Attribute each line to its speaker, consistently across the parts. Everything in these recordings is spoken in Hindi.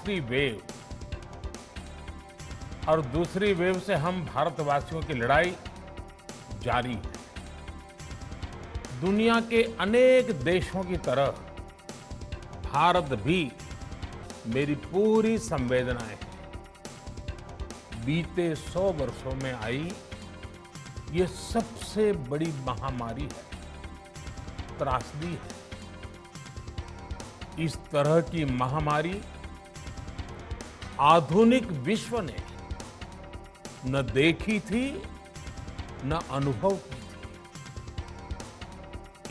Speaker 1: तीसरी वेव और दूसरी वेव से हम भारतवासियों की लड़ाई जारी है। दुनिया के अनेक देशों की तरह भारत भी मेरी पूरी संवेदनाएं हैं। बीते 100 वर्षों में आई ये सबसे बड़ी महामारी है, त्रासदी है। इस तरह की महामारी आधुनिक विश्व ने न देखी थी न अनुभव की थी।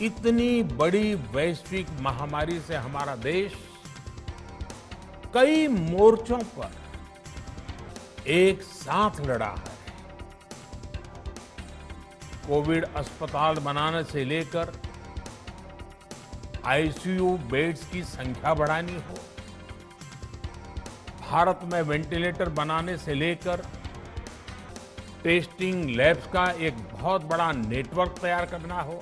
Speaker 1: इतनी बड़ी वैश्विक महामारी से हमारा देश कई मोर्चों पर एक साथ लड़ा है। कोविड अस्पताल बनाने से लेकर आईसीयू बेड्स की संख्या बढ़ानी हो, भारत में वेंटिलेटर बनाने से लेकर टेस्टिंग लैब्स का एक बहुत बड़ा नेटवर्क तैयार करना हो,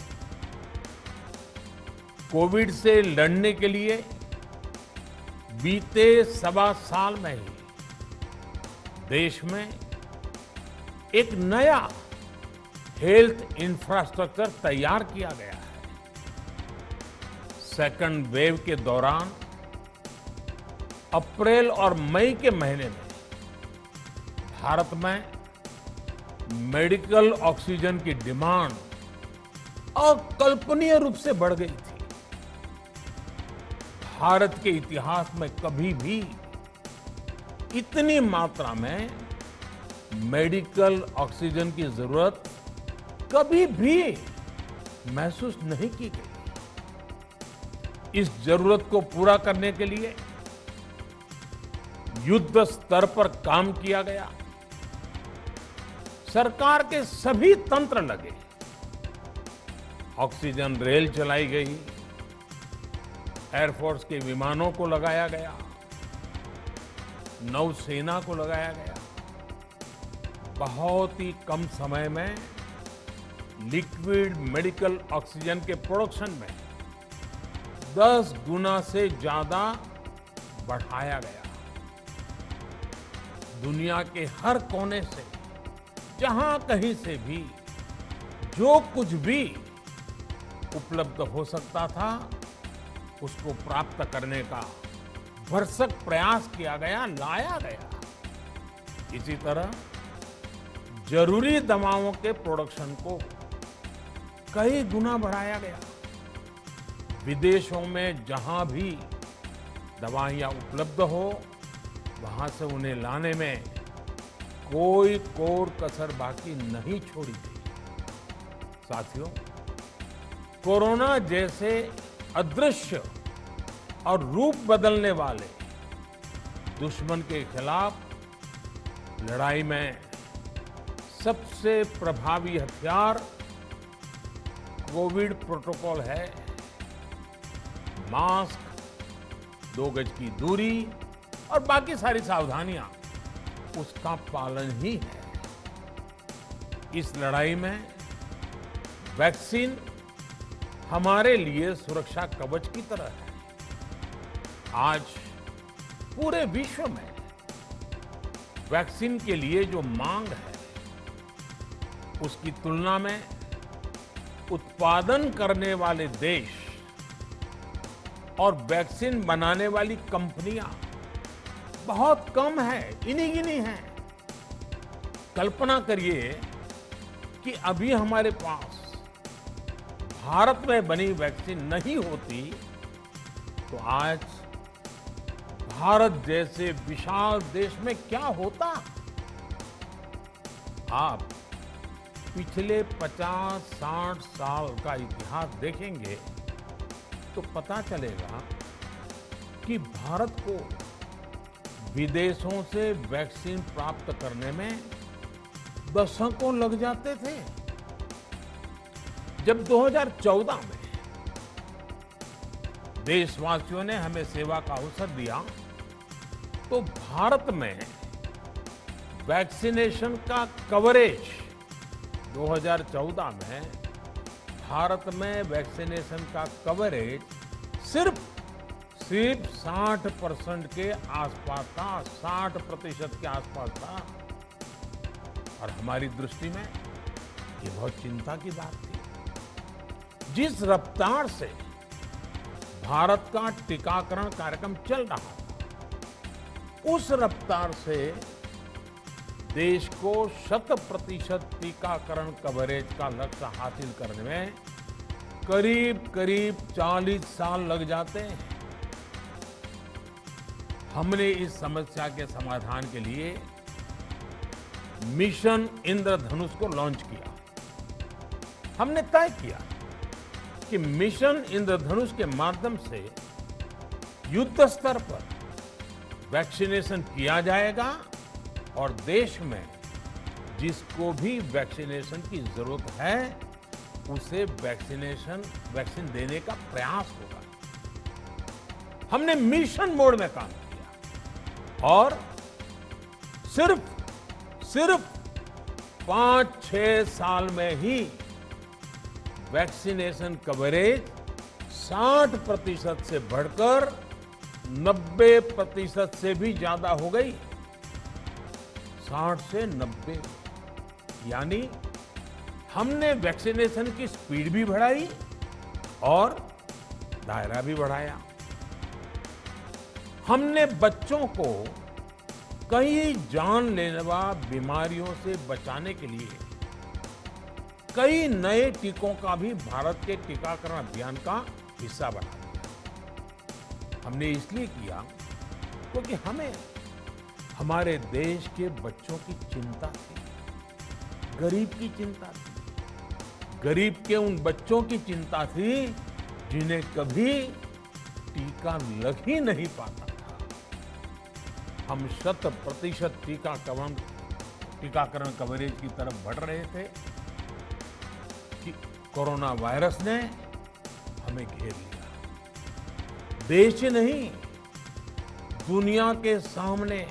Speaker 1: कोविड से लड़ने के लिए बीते 1.25 साल में ही देश में एक नया हेल्थ इंफ्रास्ट्रक्चर तैयार किया गया है। सेकंड वेव के दौरान अप्रैल और मई के महीने में भारत में मेडिकल ऑक्सीजन की डिमांड अकल्पनीय रूप से बढ़ गई थी। भारत के इतिहास में कभी भी इतनी मात्रा में मेडिकल ऑक्सीजन की जरूरत कभी भी महसूस नहीं की गई। इस जरूरत को पूरा करने के लिए युद्ध स्तर पर काम किया गया। सरकार के सभी तंत्र लगे। ऑक्सीजन रेल चलाई गई, एयरफोर्स के विमानों को लगाया गया, नौसेना को लगाया गया। बहुत ही कम समय में लिक्विड मेडिकल ऑक्सीजन के प्रोडक्शन में 10 गुना से ज्यादा बढ़ाया गया। दुनिया के हर कोने से, जहां कहीं से भी जो कुछ भी उपलब्ध हो सकता था उसको प्राप्त करने का भरसक प्रयास किया गया, लाया गया। इसी तरह जरूरी दवाओं के प्रोडक्शन को कई गुना बढ़ाया गया। विदेशों में जहां भी दवाइयां उपलब्ध हो वहां से उन्हें लाने में कोई कोर कसर बाकी नहीं छोड़ी गई। साथियों, कोरोना जैसे अदृश्य और रूप बदलने वाले दुश्मन के खिलाफ लड़ाई में सबसे प्रभावी हथियार कोविड प्रोटोकॉल है। मास्क, 2 गज की दूरी और बाकी सारी सावधानियां, उसका पालन ही है। इस लड़ाई में वैक्सीन हमारे लिए सुरक्षा कवच की तरह है। आज पूरे विश्व में वैक्सीन के लिए जो मांग है उसकी तुलना में उत्पादन करने वाले देश और वैक्सीन बनाने वाली कंपनियां बहुत कम है, गिनी गिनी हैं। कल्पना करिए कि अभी हमारे पास भारत में बनी वैक्सीन नहीं होती तो आज भारत जैसे विशाल देश में क्या होता। आप पिछले 50-60 साल का इतिहास देखेंगे तो पता चलेगा कि भारत को विदेशों से वैक्सीन प्राप्त करने में दशकों लग जाते थे। जब 2014 में देशवासियों ने हमें सेवा का अवसर दिया तो भारत में वैक्सीनेशन का कवरेज 2014 में भारत में वैक्सीनेशन का कवरेज सिर्फ सिर्फ 60% के आसपास था, 60% के आसपास था। और हमारी दृष्टि में ये बहुत चिंता की बात थी। जिस रफ्तार से भारत का टीकाकरण कार्यक्रम चल रहा था, उस रफ्तार से देश को 100% टीकाकरण कवरेज का लक्ष्य हासिल करने में करीब करीब 40 साल लग जाते हैं। हमने इस समस्या के समाधान के लिए मिशन इंद्रधनुष को लॉन्च किया। हमने तय किया कि मिशन इंद्रधनुष के माध्यम से युद्ध स्तर पर वैक्सीनेशन किया जाएगा और देश में जिसको भी वैक्सीनेशन की जरूरत है उसे वैक्सीन देने का प्रयास होगा। हमने मिशन मोड में काम किया और सिर्फ 5-6 साल में ही वैक्सीनेशन कवरेज 60% से बढ़कर 90% से भी ज्यादा हो गई। 60 से 90, यानी हमने वैक्सीनेशन की स्पीड भी बढ़ाई और दायरा भी बढ़ाया। हमने बच्चों को कई जानलेवा बीमारियों से बचाने के लिए कई नए टीकों का भी भारत के टीकाकरण अभियान का हिस्सा बना दिया। हमने इसलिए किया क्योंकि हमें हमारे देश के बच्चों की चिंता थी, गरीब की चिंता थी, गरीब के उन बच्चों की चिंता थी जिन्हें कभी टीका लग ही नहीं पाता था। हम 100% टीकाकरण कवरेज की तरफ बढ़ रहे थे कि कोरोना वायरस ने हमें घेर लिया। देश ही नहीं, दुनिया के सामने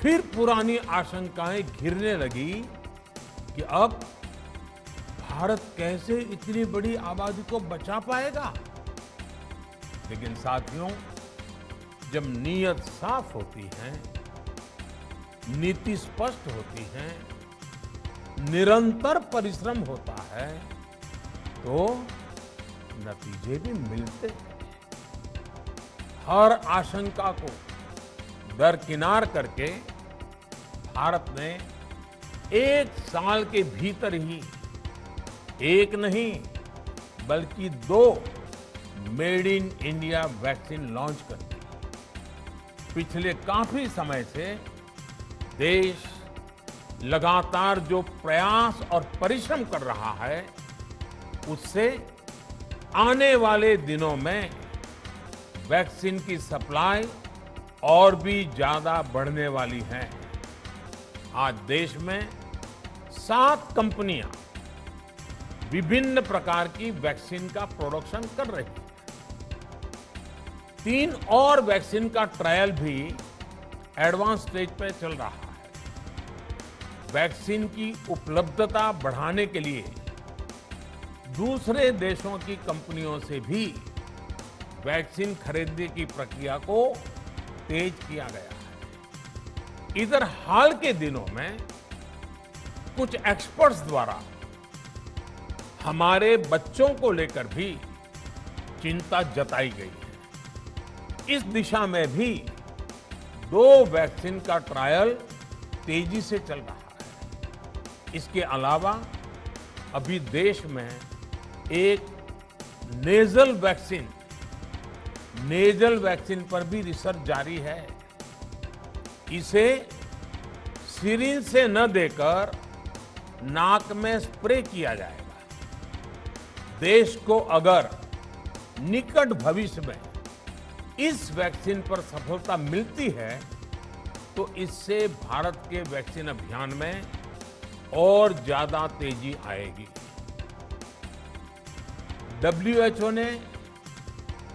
Speaker 1: फिर पुरानी आशंकाएं घिरने लगी कि अब भारत कैसे इतनी बड़ी आबादी को बचा पाएगा। लेकिन साथियों, जब नीयत साफ होती है, नीति स्पष्ट होती है, निरंतर परिश्रम होता है, तो नतीजे भी मिलते हैं। हर आशंका को दरकिनार करके भारत ने 1 साल के भीतर ही एक नहीं बल्कि 2 made in India vaccine launch कर दी। पिछले काफी समय से देश लगातार जो प्रयास और परिश्रम कर रहा है, उससे आने वाले दिनों में वैक्सीन की सप्लाई और भी ज्यादा बढ़ने वाली है। आज देश में 7 कंपनियां विभिन्न प्रकार की वैक्सीन का प्रोडक्शन कर रही हैं। 3 और वैक्सीन का ट्रायल भी एडवांस स्टेज पे चल रहा है। वैक्सीन की उपलब्धता बढ़ाने के लिए दूसरे देशों की कंपनियों से भी वैक्सीन खरीदने की प्रक्रिया को तेज किया गया है। इधर हाल के दिनों में कुछ एक्सपर्ट्स द्वारा हमारे बच्चों को लेकर भी चिंता जताई गई है। इस दिशा में भी 2 वैक्सीन का ट्रायल तेजी से चल रहा है। इसके अलावा अभी देश में एक नेजल वैक्सीन पर भी रिसर्च जारी है। इसे सिरिंज से न देकर नाक में स्प्रे किया जाएगा। देश को अगर निकट भविष्य में इस वैक्सीन पर सफलता मिलती है तो इससे भारत के वैक्सीन अभियान में और ज्यादा तेजी आएगी। WHO ने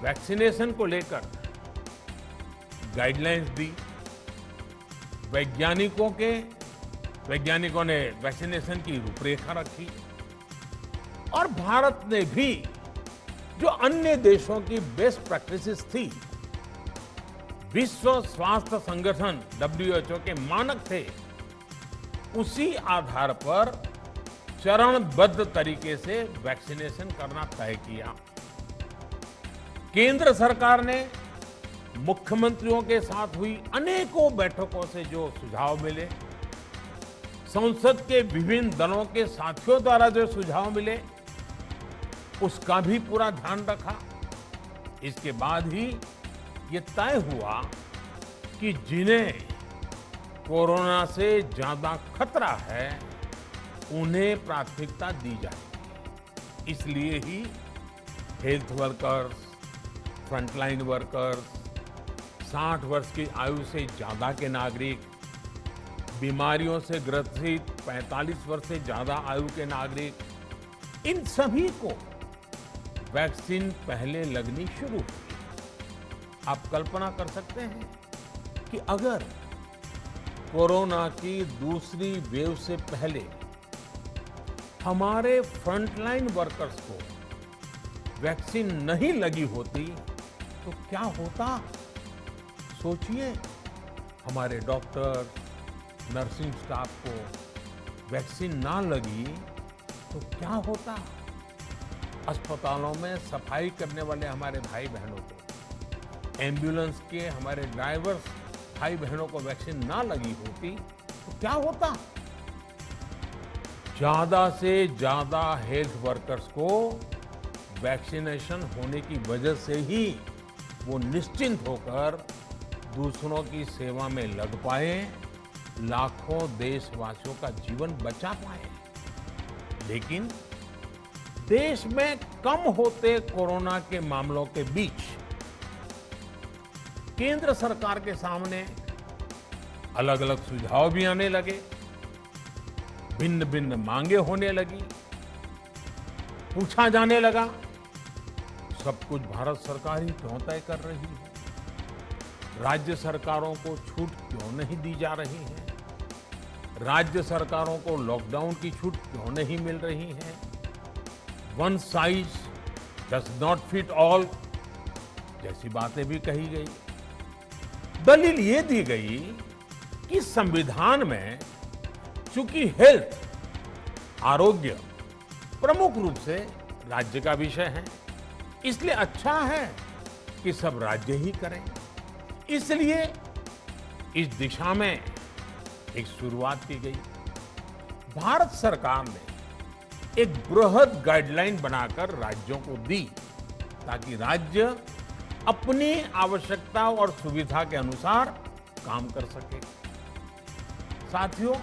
Speaker 1: वैक्सीनेशन को लेकर गाइडलाइंस दी। वैज्ञानिकों ने वैक्सीनेशन की रूपरेखा रखी और भारत ने भी जो अन्य देशों की बेस्ट प्रैक्टिसेस थी, विश्व स्वास्थ्य संगठन WHO के मानक थे, उसी आधार पर चरणबद्ध तरीके से वैक्सीनेशन करना तय किया। केंद्र सरकार ने मुख्यमंत्रियों के साथ हुई अनेकों बैठकों से जो सुझाव मिले, संसद के विभिन्न दलों के साथियों द्वारा जो सुझाव मिले, उसका भी पूरा ध्यान रखा। इसके बाद ही ये तय हुआ कि जिन्हें कोरोना से ज्यादा खतरा है, उन्हें प्राथमिकता दी जाएगी। इसलिए ही हेल्थ वर्कर्स, फ्रंटलाइन वर्कर्स, 60 वर्ष की आयु से ज्यादा के नागरिक, बीमारियों से ग्रसित 45 वर्ष से ज्यादा आयु के नागरिक, इन सभी को वैक्सीन पहले लगनी शुरू हुई। आप कल्पना कर सकते हैं कि अगर कोरोना की दूसरी वेव से पहले हमारे फ्रंटलाइन वर्कर्स को वैक्सीन नहीं लगी होती तो क्या होता? सोचिए, हमारे डॉक्टर, नर्सिंग स्टाफ को वैक्सीन ना लगी तो क्या होता? अस्पतालों में सफाई करने वाले हमारे भाई बहनों को, एम्बुलेंस के हमारे ड्राइवर्स भाई बहनों को वैक्सीन ना लगी होती तो क्या होता? ज्यादा से ज्यादा हेल्थ वर्कर्स को वैक्सीनेशन होने की वजह से ही वो निश्चिंत होकर दूसरों की सेवा में लग पाए, लाखों देशवासियों का जीवन बचा पाए। लेकिन देश में कम होते कोरोना के मामलों के बीच केंद्र सरकार के सामने अलग अलग सुझाव भी आने लगे, भिन्न भिन्न मांगे होने लगी, पूछा जाने लगा, सब कुछ भारत सरकार ही क्यों तय कर रही है? राज्य सरकारों को छूट क्यों नहीं दी जा रही है? राज्य सरकारों को लॉकडाउन की छूट क्यों नहीं मिल रही है? One size does not fit all जैसी बातें भी कही गई। दलील ये दी गई कि संविधान में चूंकि हेल्थ, आरोग्य प्रमुख रूप से राज्य का विषय है, इसलिए अच्छा है कि सब राज्य ही करें। इसलिए इस दिशा में एक शुरुआत की गई। भारत सरकार ने एक बृहद गाइडलाइन बनाकर राज्यों को दी ताकि राज्य अपनी आवश्यकता और सुविधा के अनुसार काम कर सके। साथियों,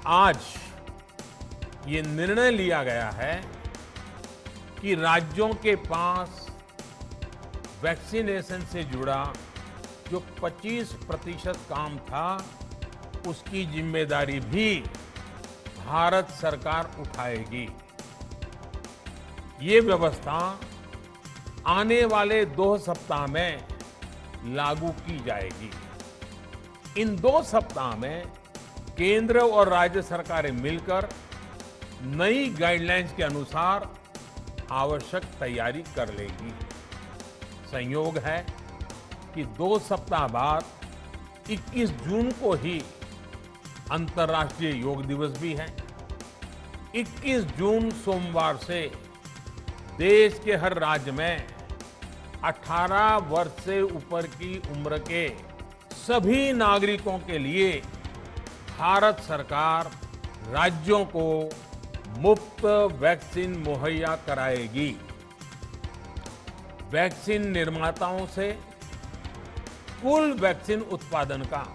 Speaker 1: आज ये निर्णय लिया गया है कि राज्यों के पास वैक्सीनेशन से जुड़ा जो 25% काम था, उसकी जिम्मेदारी भी भारत सरकार उठाएगी। ये व्यवस्था आने वाले 2 सप्ताह में लागू की जाएगी। इन 2 सप्ताह में केंद्र और राज्य सरकारें मिलकर नई गाइडलाइंस के अनुसार आवश्यक तैयारी कर लेगी। संयोग है कि 2 सप्ताह बाद 21 जून को ही अंतर्राष्ट्रीय योग दिवस भी है। 21 जून सोमवार से देश के हर राज्य में 18 वर्ष से ऊपर की उम्र के सभी नागरिकों के लिए भारत सरकार राज्यों को मुफ्त वैक्सीन मुहैया कराएगी। वैक्सीन निर्माताओं से कुल वैक्सीन उत्पादन का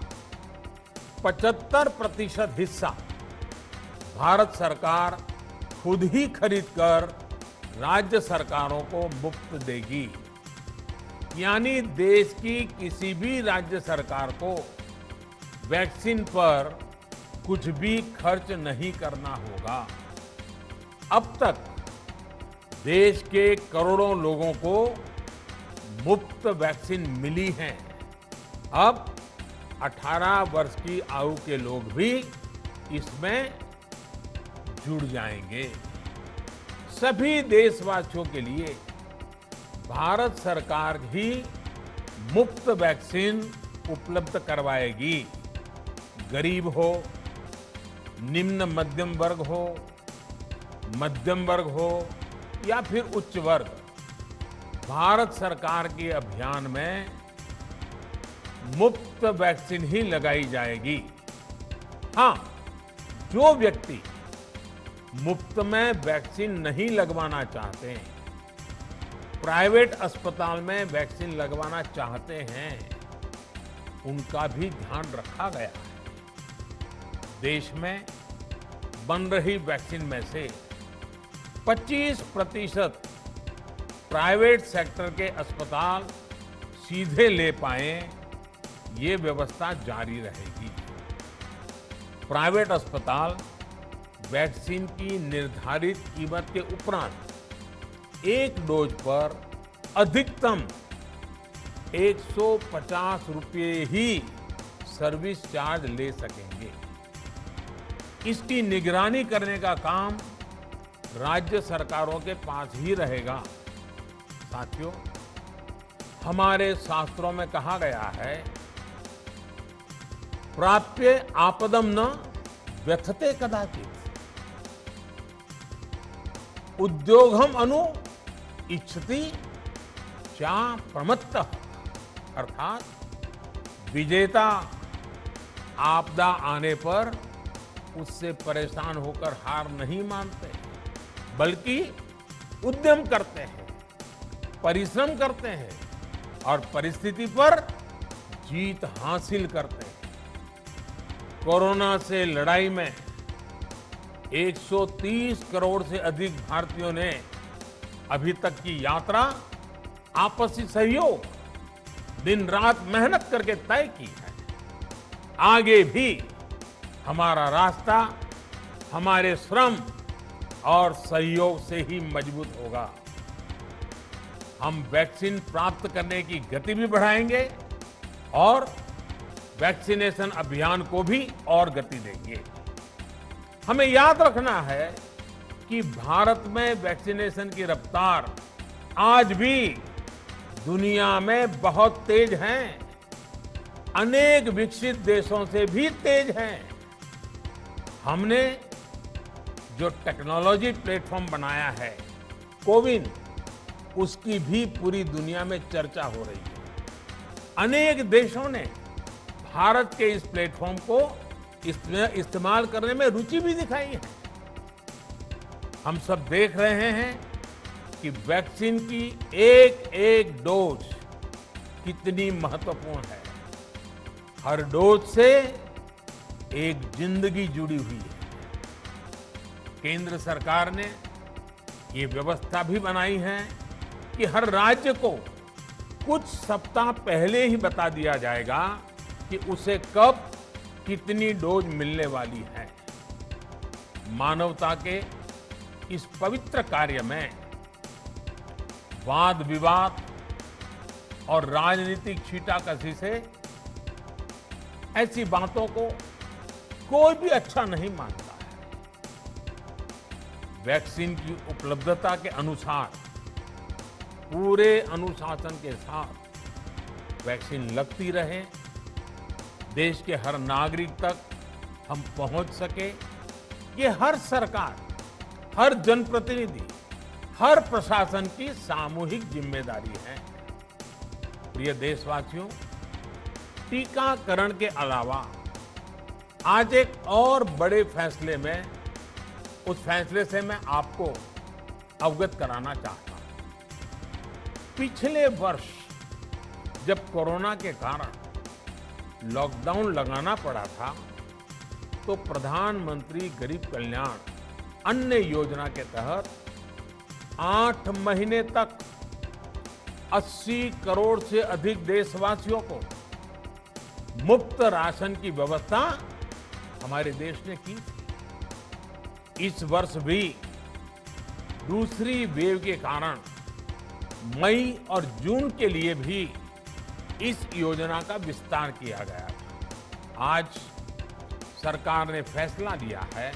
Speaker 1: 75% हिस्सा भारत सरकार खुद ही खरीदकर राज्य सरकारों को मुफ्त देगी। यानी देश की किसी भी राज्य सरकार को वैक्सीन पर कुछ भी खर्च नहीं करना होगा। अब तक देश के करोड़ों लोगों को मुफ्त वैक्सीन मिली है। अब 18 वर्ष की आयु के लोग भी इसमें जुड़ जाएंगे। सभी देशवासियों के लिए भारत सरकार ही मुफ्त वैक्सीन उपलब्ध करवाएगी। गरीब हो, निम्न मध्यम वर्ग हो, मध्यम वर्ग हो या फिर उच्च वर्ग, भारत सरकार के अभियान में मुफ्त वैक्सीन ही लगाई जाएगी। हाँ, जो व्यक्ति मुफ्त में वैक्सीन नहीं लगवाना चाहते, प्राइवेट अस्पताल में वैक्सीन लगवाना चाहते हैं, उनका भी ध्यान रखा गया है। देश में बन रही वैक्सीन में से 25% प्राइवेट सेक्टर के अस्पताल सीधे ले पाए, ये व्यवस्था जारी रहेगी। प्राइवेट अस्पताल वैक्सीन की निर्धारित कीमत के उपरांत एक डोज पर अधिकतम 150 रुपये ही सर्विस चार्ज ले सकेंगे। इसकी निगरानी करने का काम राज्य सरकारों के पास ही रहेगा। साथियों, हमारे शास्त्रों में कहा गया है, प्राप्य आपदम न व्यथते कदाचित, उद्योगम अनु इच्छति चा प्रमत्तः, अर्थात विजेता आपदा आने पर उससे परेशान होकर हार नहीं मानते, बल्कि उद्यम करते हैं, परिश्रम करते हैं और परिस्थिति पर जीत हासिल करते हैं। कोरोना से लड़ाई में 130 करोड़ से अधिक भारतीयों ने अभी तक की यात्रा आपसी सहयोग, दिन रात मेहनत करके तय की है। आगे भी हमारा रास्ता हमारे श्रम और सहयोग से ही मजबूत होगा। हम वैक्सीन प्राप्त करने की गति भी बढ़ाएंगे और वैक्सीनेशन अभियान को भी और गति देंगे। हमें याद रखना है कि भारत में वैक्सीनेशन की रफ्तार आज भी दुनिया में बहुत तेज है, अनेक विकसित देशों से भी तेज है। हमने जो टेक्नोलॉजी प्लेटफॉर्म बनाया है, कोविन, उसकी भी पूरी दुनिया में चर्चा हो रही है। अनेक देशों ने भारत के इस प्लेटफॉर्म को इस्तेमाल करने में रुचि भी दिखाई है। हम सब देख रहे हैं कि वैक्सीन की एक एक डोज कितनी महत्वपूर्ण है। हर डोज से एक जिंदगी जुड़ी हुई है। केंद्र सरकार ने ये व्यवस्था भी बनाई है कि हर राज्य को कुछ सप्ताह पहले ही बता दिया जाएगा कि उसे कब कितनी डोज मिलने वाली है। मानवता के इस पवित्र कार्य में वाद विवाद और राजनीतिक छींटाकशी से ऐसी बातों को कोई भी अच्छा नहीं मानता है। वैक्सीन की उपलब्धता के अनुसार पूरे अनुशासन के साथ वैक्सीन लगती रहे, देश के हर नागरिक तक हम पहुंच सके, ये हर सरकार, हर जनप्रतिनिधि, हर प्रशासन की सामूहिक जिम्मेदारी है। प्रिय देशवासियों, टीकाकरण के अलावा आज एक और बड़े फैसले में, उस फैसले से मैं आपको अवगत कराना चाहता हूं। पिछले वर्ष जब कोरोना के कारण लॉकडाउन लगाना पड़ा था, तो प्रधानमंत्री गरीब कल्याण अन्न योजना के तहत 8 महीने तक 80 करोड़ से अधिक देशवासियों को मुफ्त राशन की व्यवस्था हमारे देश ने की थी। इस वर्ष भी दूसरी वेव के कारण मई और जून के लिए भी इस योजना का विस्तार किया गया था। आज सरकार ने फैसला लिया है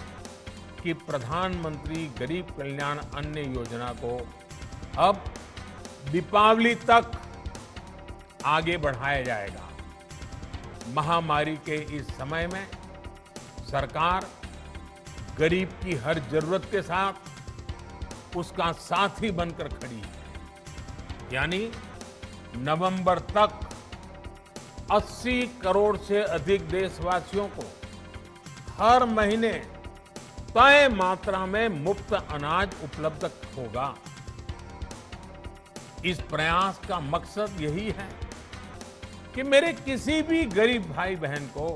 Speaker 1: कि प्रधानमंत्री गरीब कल्याण अन्न योजना को अब दीपावली तक आगे बढ़ाया जाएगा। महामारी के इस समय में सरकार गरीब की हर जरूरत के साथ उसका साथी बनकर खड़ी है। यानी नवंबर तक 80 करोड़ से अधिक देशवासियों को हर महीने तय मात्रा में मुफ्त अनाज उपलब्ध होगा। इस प्रयास का मकसद यही है कि मेरे किसी भी गरीब भाई बहन को,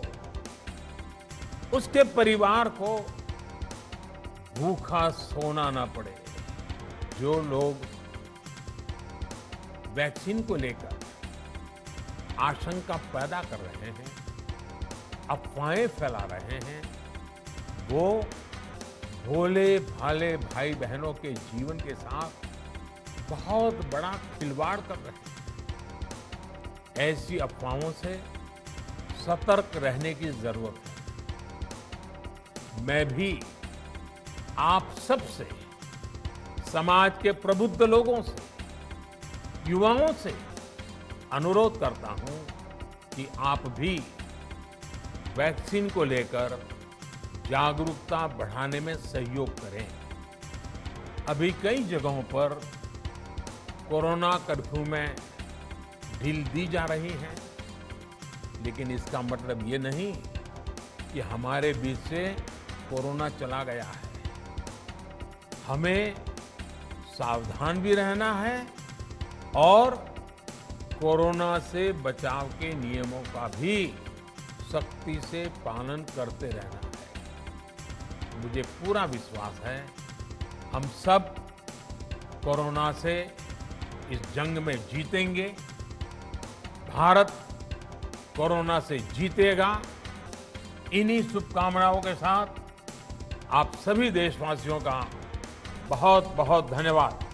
Speaker 1: उसके परिवार को भूखा सोना ना पड़े। जो लोग वैक्सीन को लेकर आशंका पैदा कर रहे हैं, अफवाहें फैला रहे हैं, वो भोले भाले भाई बहनों के जीवन के साथ बहुत बड़ा खिलवाड़ कर रहे हैं। ऐसी अफवाहों से सतर्क रहने की जरूरत है। मैं भी आप सबसे, समाज के प्रबुद्ध लोगों से, युवाओं से अनुरोध करता हूं कि आप भी वैक्सीन को लेकर जागरूकता बढ़ाने में सहयोग करें। अभी कई जगहों पर कोरोना कर्फ्यू में ढील दी जा रही है, लेकिन इसका मतलब ये नहीं कि हमारे बीच से कोरोना चला गया है। हमें सावधान भी रहना है और कोरोना से बचाव के नियमों का भी सख्ती से पालन करते रहना है। मुझे पूरा विश्वास है हम सब कोरोना से इस जंग में जीतेंगे। भारत कोरोना से जीतेगा। इन्हीं शुभकामनाओं के साथ आप सभी देशवासियों का बहुत बहुत धन्यवाद।